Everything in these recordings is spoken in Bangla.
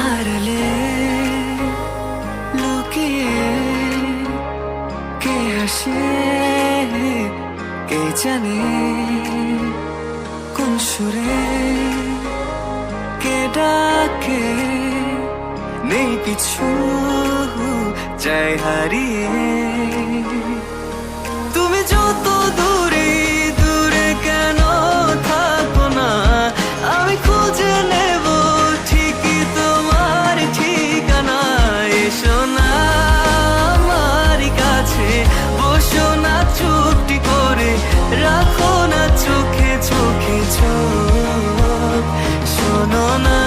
আড়ালে লুকিয়ে কে হাসে কে জানে কোন সুরে কে ডাকে নেই কিছু চাই হারিয়ে তুমি যত দূরে দূরে কেন থাকো না আমি খুঁজে নেব ঠিকই তোমার ঠিকানা এসো না আমার কাছে বসো না চুপটি করে রাখো না চোখে চোখে চোখ শোনো না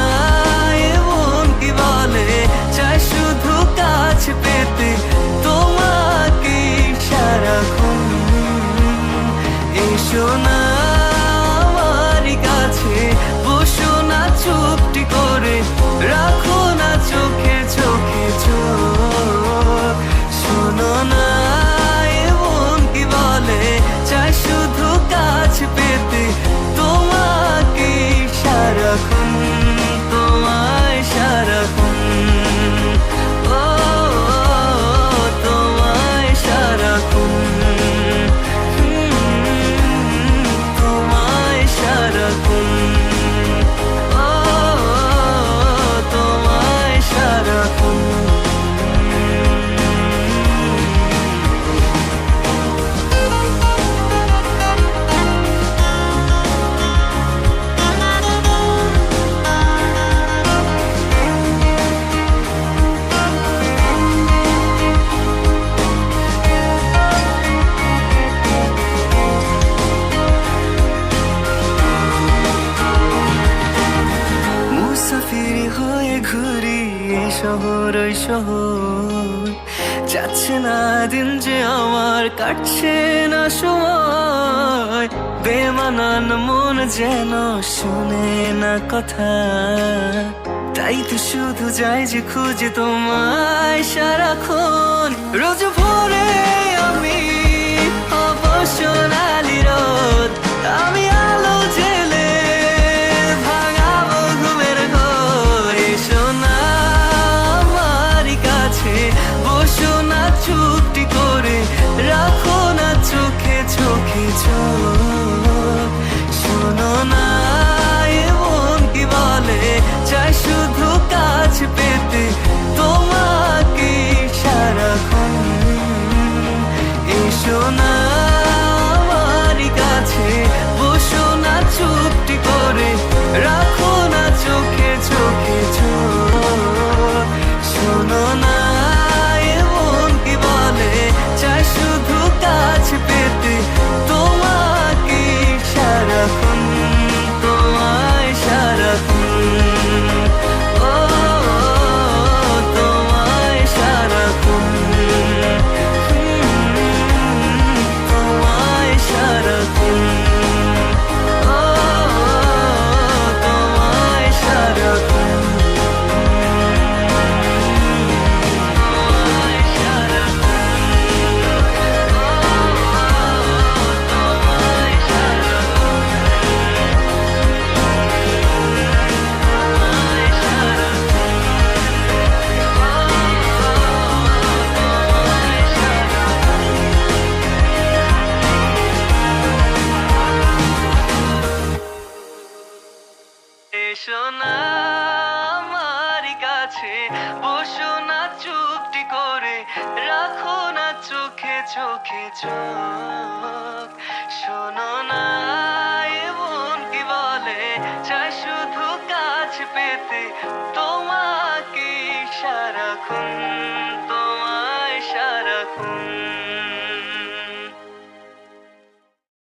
এমন কি বলে চাই শুধু কাছ পেতে তোমাকে সারাক্ষণ এসো না আমার কাছে বসো না চুপটি করে রাখো না চোখে চোখে চোখ শোনো না এমন কি বলে চাই শুধু কাছ পেতে তোমাকে সারাক্ষণ তোমায় সারাক্ষণ ও তোমায় সারাক্ষণ তোমায় সারাক্ষণ ও তোমায় সারাক্ষণ মুসাফির হয়ে ঘুরি এই শহর ওই শহর যাচ্ছে না দিন যে আমার কাটছে না সময় বেমানান মন যেন শুনে না কথা তাই তো শুধু যাই যে খুঁজে তোমায় সারাক্ষণ রোজ ভোরে আমি অবসনালি রোদ আমি আলো জেলে ভাঙাবো ঘুমের ঘর এসো না আমার কাছে বসো না চুপটি করে রাখো না চোখে চোখে চোখ শোনো না এমন কি বলে চাই শুধু কাছ পেতে তোমাকে সারাক্ষণ এসো না আমার কাছে বসো না চুপটি করে রাখো না চোখে চোখে চোখ শোনো না এমন কি বলে চাই শুধু কাছ পেতে তোমাকে সারাক্ষণ তোমায় সারাক্ষণ ও তোমায় সারাক্ষণ তোমায় সারাক্ষণ ও তোমায় সারাক্ষণ তোমায় এসো না আমার কাছে বসো না চুপটি করে রাখো না চোখে চোখে চোখ শোনো না এমন কি বলে চাই শুধু কাছ পেতে তোমার